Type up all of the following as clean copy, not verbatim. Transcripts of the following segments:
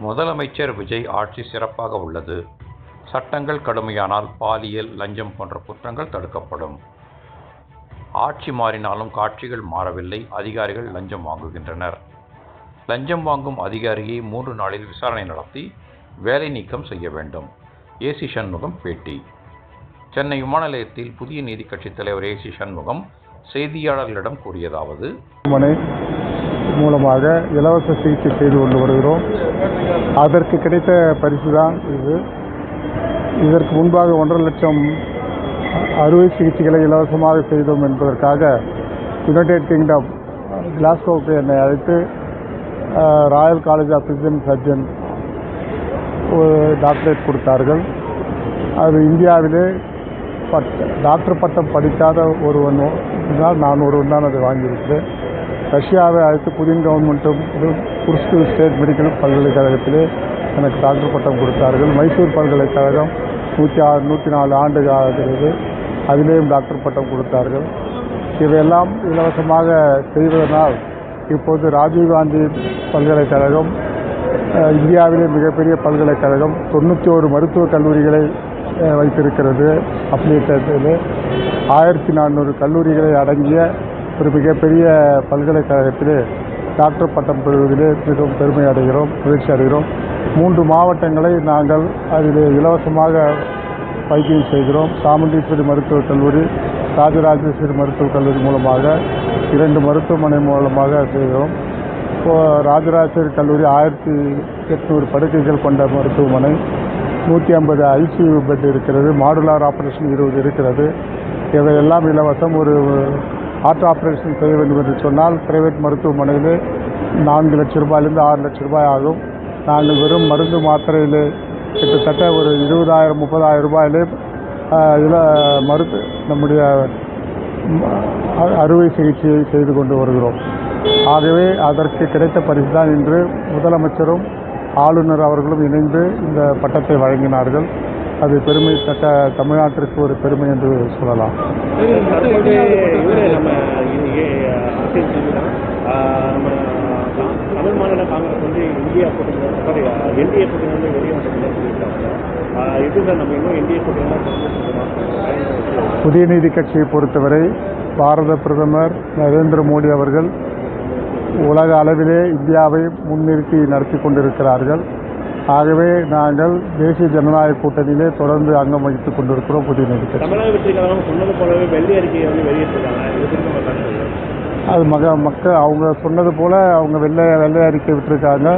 முதலமைச்சர் விஜய் ஆட்சி சிறப்பாக உள்ளது. சட்டங்கள் கடுமையானால் பாலியல், லஞ்சம் போன்ற குற்றங்கள் தடுக்கப்படும். ஆட்சி மாறினாலும் காட்சிகள் மாறவில்லை. அதிகாரிகள் லஞ்சம் வாங்குகின்றனர். லஞ்சம் வாங்கும் அதிகாரியை 3 நாளில் விசாரணை நடத்தி வேலை நீக்கம் செய்ய வேண்டும். ஏசி சண்முகம் பேட்டி. சென்னை விமான நிலையத்தில் புதிய நீதி கட்சித் தலைவர் ஏசி சண்முகம் செய்தியாளர்களிடம் கூறியதாவது: மூலமாக இலவச சிகிச்சை செய்து கொண்டு வருகிறோம். அதற்கு கிடைத்த பரிசுதான் இது. இதற்கு முன்பாக 1.5 லட்சம் அறுவை சிகிச்சைகளை இலவசமாக செய்தோம் என்பதற்காக யுனைடெட் கிங்டம் கிளாஸ்கோவுக்கு என்னை அழைத்து royal college of physician surgeon doctorate கொடுத்தார்கள். அது இந்தியாவிலே டாக்டர் பட்டம் படிக்காத ஒருவன் நான் ஒருவன் தான் அதை வாங்கியிருக்கிறேன். ரஷ்யாவை அழைத்து புதிய கவர்மெண்ட்டும் குர்ஸ்கு ஸ்டேட் மெடிக்கல் பல்கலைக்கழகத்திலே எனக்கு டாக்டர் பட்டம் கொடுத்தார்கள். மைசூர் பல்கலைக்கழகம் 104 ஆண்டு ஆகிறது, அதிலேயும் டாக்டர் பட்டம் கொடுத்தார்கள். இவையெல்லாம் இலவசமாக செய்வதனால் இப்போது ராஜீவ்காந்தி பல்கலைக்கழகம் இந்தியாவிலே மிகப்பெரிய பல்கலைக்கழகம், 91 மருத்துவக் கல்லூரிகளை வைத்திருக்கிறது. அப்ளிகேட்டத்தில் 1400 கல்லூரிகளை அடங்கிய ஒரு மிகப்பெரிய பல்கலைக்கழகத்திலே டாக்டர் பட்டம் பெறுவதிலே மிகவும் பெருமை அடைகிறோம், மகிழ்ச்சி அடைகிறோம். 3 மாவட்டங்களை நாங்கள் அதில் இலவசமாக வைத்தியம் செய்கிறோம். சாமுண்டீஸ்வரி மருத்துவக் கல்லூரி, ராஜராஜேஸ்வரி மருத்துவக் கல்லூரி மூலமாக 2 மருத்துவமனை மூலமாக செய்கிறோம். ராஜராஜேஸ்வரி கல்லூரி 1800 படுக்கைகள் கொண்ட மருத்துவமனை, 150 ICU பெட் இருக்கிறது, மாடுலார் ஆப்ரேஷன் 20 இருக்கிறது. இவையெல்லாம் இலவசம். ஒரு ஹார்ட் ஆப்ரேஷன் செய்ய வேண்டும் என்று சொன்னால் பிரைவேட் மருத்துவமனையிலே 4 லட்சம் ரூபாயிலிருந்து 6 லட்சம் ரூபாய் ஆகும். நாங்கள் வெறும் மருந்து மாத்திரையிலே கிட்டத்தட்ட ஒரு 20,000-30,000 ரூபாயிலே நம்முடைய அறுவை சிகிச்சையை செய்து கொண்டு வருகிறோம். ஆகவே அதற்கு கிடைத்த பரிசு தான் இன்று முதலமைச்சரும் ஆளுநர் அவர்களும் இணைந்து இந்த பட்டத்தை வழங்கினார்கள். அது பெருமை தக்க தமிழ்நாட்டிற்கு ஒரு பெருமை என்று சொல்லலாம். தமிழ் மாநில காங்கிரஸ் வந்து இந்தியா கூட்டணி என்டிஏ கூட்டணி வந்து வெளியே வந்து நம்ம இன்னும் என்டிஏ கூட்டணி. புதிய நீதி கட்சியை பொறுத்தவரை பாரத பிரதமர் நரேந்திர மோடி அவர்கள் உலக அளவிலே இந்தியாவை முன்னிறுத்தி நடத்தி கொண்டிருக்கிறார்கள். ஆகவே நாங்கள் தேசிய ஜனநாயக கூட்டணியிலே தொடர்ந்து அங்கம் வகித்துக் கொண்டிருக்கிறோம். புதிய நீதி கட்சி தமிழக வெற்றிக்காக சொன்னது போலவே வெள்ளை அறிக்கையை வந்து வெளியிட்டிருக்காங்க. அது மக்கள் அவங்க சொன்னது போல் அவங்க வெள்ளை அறிக்கை விட்டுருக்காங்க.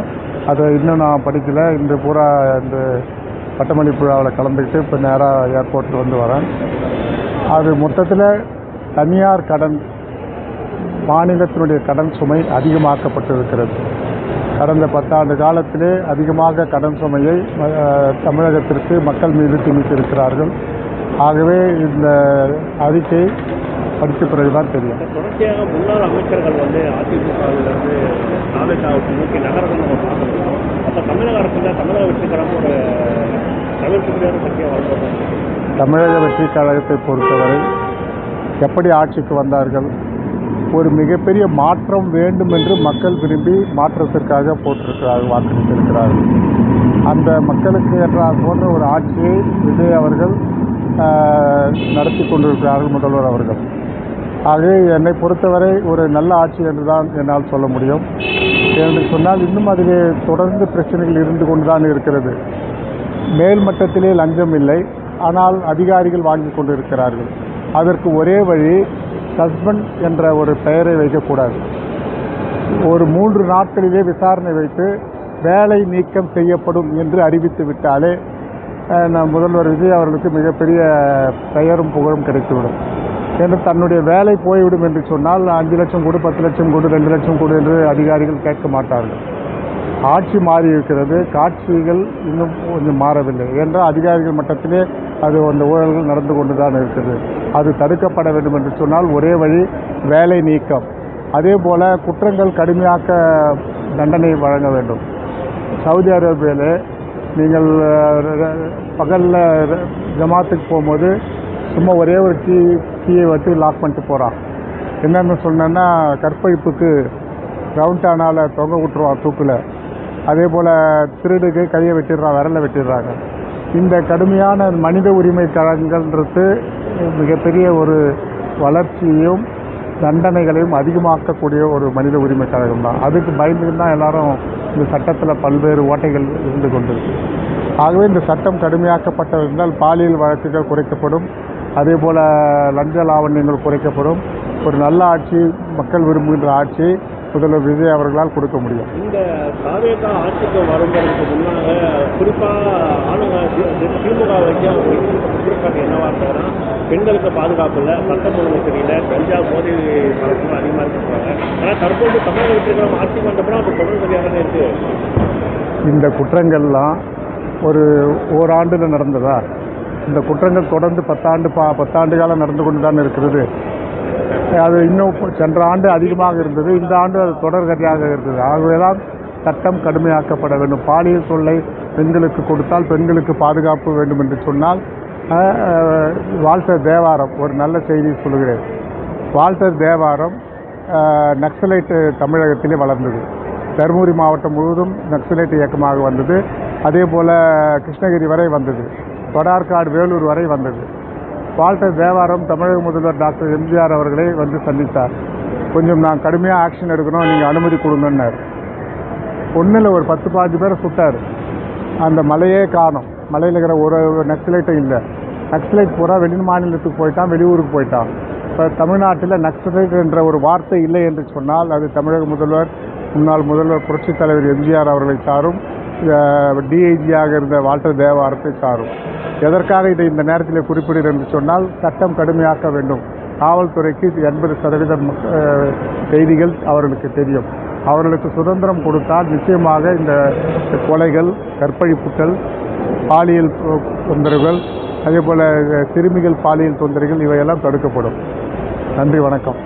அதை இன்னும் நான் படிக்கலை. இந்த பூரா இந்த பட்டமளிப்பு விழாவில் கலந்துக்கிட்டு இப்போ நேராக ஏர்போர்ட்டில் வந்து வரேன். அது மொத்தத்தில் தனியார் கடன், மாநிலத்தினுடைய கடன் சுமை அதிகமாக்கப்பட்டிருக்கிறது. கடந்த 10 ஆண்டு காலத்திலே அதிகமாக கடன் சுமையை தமிழகத்திற்கு மக்கள் மீது திணித்திருக்கிறார்கள். ஆகவே இந்த அறிக்கை படித்த பிறகுதான் தெரியும். தொடர்ச்சியாக முன்னாள் அமைச்சர்கள் வந்து அதிமுகவிலிருந்து தாவேக்காவுக்கு நோக்கி நகரத்தை நம்ம பார்க்கணும். அப்போ தமிழக அரசில் தமிழக வெற்றி கழகம் ஒரு தவிர்க்க முடியாத சக்தியாக வளர்ந்து தமிழக வெற்றி கழகத்தை பொறுத்தவரை எப்படி ஆட்சிக்கு வந்தார்கள்? ஒரு மிகப்பெரிய மாற்றம் வேண்டும் என்று மக்கள் விரும்பி மாற்றத்திற்காக போட்டிருக்கிறார்கள், வாக்களித்திருக்கிறார்கள். அந்த மக்களுக்கு ஏற்றார் போன்ற ஒரு ஆட்சியை விஜய் அவர்கள் நடத்தி கொண்டிருக்கிறார்கள், முதல்வர் அவர்கள். ஆகவே என்னை பொறுத்தவரை ஒரு நல்ல ஆட்சி என்றுதான் என்னால் சொல்ல முடியும். என்று சொன்னால் இன்னும் அதிலே தொடர்ந்து பிரச்சனைகள் இருந்து கொண்டுதான் இருக்கிறது. மேல்மட்டத்திலே லஞ்சம் இல்லை, ஆனால் அதிகாரிகள் வாங்கி கொண்டிருக்கிறார்கள். அதற்கு ஒரே வழி சஸ்பெண்ட் என்ற ஒரு பெயரை வைக்கக்கூடாது. ஒரு 3 நாட்களிலே விசாரணை வைத்து வேலை நீக்கம் செய்யப்படும் என்று அறிவித்து விட்டாலே முதல்வர் விஜய் அவர்களுக்கு மிகப்பெரிய பெயரும் புகழும் கிடைத்துவிடும். என்று தன்னுடைய வேலை போய்விடும் என்று சொன்னால் 5 லட்சம் கொடு, 10 லட்சம் கொடு, 2 லட்சம் கொடு என்று அதிகாரிகள் கேட்க மாட்டார்கள். ஆட்சி மாறி இருக்கிறது, காட்சிகள் இன்னும் கொஞ்சம் மாறவில்லை என்றால் அதிகாரிகள் மட்டத்திலே அது அந்த ஊழல்கள் நடந்து கொண்டு தான் இருக்கிறது. அது தடுக்கப்பட வேண்டும் என்று சொன்னால் ஒரே வழி வேலை நீக்கம். அதே போல் குற்றங்கள் கடுமையாக்க தண்டனை வழங்க வேண்டும். சவுதி அரேபியாவில் நீங்கள் பகலில் ஜமாத்துக்கு போகும்போது சும்மா ஒரே ஒரு கீயை வச்சு லாக் பண்ணிட்டு போகிறான். என்னென்னு சொன்னேன்னா, கற்பழிப்புக்கு ரவுண்டானால் தொங்க விட்டுருவான் தூக்கில். அதே போல் திருடுக்கு கையை வெட்டிடுறாங்க, விரலை வெட்டிடுறாங்க. இந்த கடுமையான மனித உரிமை கழகங்கள்ன்றது மிகப்பெரிய ஒரு வளர்ச்சியையும் தண்டனைகளையும் அதிகமாக்கக்கூடிய ஒரு மனித உரிமை கழகம் தான். அதுக்கு பயந்து தான் எல்லாரும் இந்த சட்டத்தில் பல்வேறு ஓட்டைகள் இருந்து கொண்டிருக்கு. ஆகவே இந்த சட்டம் கடுமையாக்கப்பட்டிருந்தால் பாலியல் வழக்குகள் குறைக்கப்படும், அதே போல் லஞ்ச லாவண்யங்கள் குறைக்கப்படும். ஒரு நல்ல ஆட்சி, மக்கள் விரும்புகின்ற ஆட்சி முதல்வர் விஜய் அவர்களால் கொடுக்க முடியும். இந்த தாவேகா ஆட்சிக்கு வருவதற்கு முன்னாக குறிப்பாக திமுக வைக்கும் குற்றச்சாட்டு என்னவா இருக்காங்கன்னா, பெண்களுக்கு பாதுகாப்பு இல்லை, சட்டம் ஒழுங்கு சரியில்லை, கஞ்சா போதை பழக்கங்கள் அதிகமாக இருக்கிறாங்க. ஆனால் தற்போது தமிழக வெற்றிகரம் ஆட்சிக்கு வந்தப்பறம் அது தொடர்ந்து சரியாக தான் இருக்குது. இந்த குற்றங்கள்லாம் ஓராண்டில் நடந்ததா? இந்த குற்றங்கள் தொடர்ந்து 10 காலம் நடந்து கொண்டு தான் இருக்கிறது. அது இன்னும் சென்ற ஆண்டு அதிகமாக இருந்தது, இந்த ஆண்டு அது தொடர்கதையாக இருந்தது. ஆகவேதான் சட்டம் கடுமையாக்கப்பட வேண்டும். பாலியல் தொல்லை பெண்களுக்கு கொடுத்தால் பெண்களுக்கு பாதுகாப்பு வேண்டும் என்று சொன்னால், வால்டர் தேவாரம் ஒரு நல்ல செய்தி சொல்கிறேன். வால்டர் தேவாரம் நக்சலைட் தமிழகத்திலே வளர்ந்தது. தருமபுரி மாவட்டம் முழுவதும் நக்சலைட் இயக்கமாக வந்தது. அதே போல் கிருஷ்ணகிரி வரை வந்தது, வடார்காடு வேலூர் வரை வந்தது. வால்டர் தேவாரம் தமிழக முதல்வர் டாக்டர் எம்ஜிஆர் அவர்களை வந்து சந்தித்தார். கொஞ்சம் நான் கடுமையாக ஆக்ஷன் எடுக்கணும், நீங்கள் அனுமதி கொடுங்கன்னார். ஒன்றில் ஒரு 10-15 பேரை சுட்டார். அந்த மலையே காணும், மலையில் இருக்கிற ஒரு நக்சலைட்டும் இல்லை. நக்சலைட் பூரா வெளி மாநிலத்துக்கு போயிட்டான், வெளியூருக்கு போயிட்டான். இப்போ தமிழ்நாட்டில் நக்சலைட் என்ற ஒரு வார்த்தை இல்லை என்று சொன்னால் அது தமிழக முதல்வர், முன்னாள் முதல்வர் புரட்சித் தலைவர் எம்ஜிஆர் அவர்களை சாரும், டிஐஜியாக இருந்த வால்டர் தேவாரத்தை சாரும். எதற்காக இதை இந்த நேரத்தில் குறிப்பிடுகிறேன் என்று சொன்னால், சட்டம் கடுமையாக்க வேண்டும். காவல்துறைக்கு 80% செய்திகள் அவர்களுக்கு தெரியும். அவர்களுக்கு சுதந்திரம் கொடுத்தால் நிச்சயமாக இந்த கொலைகள், கற்பழிப்புகள், பாலியல் தொந்தரவுகள், அதேபோல் சிறுமிகள் பாலியல் தொந்தரவுகள் இவையெல்லாம் தடுக்கப்படும். நன்றி, வணக்கம்.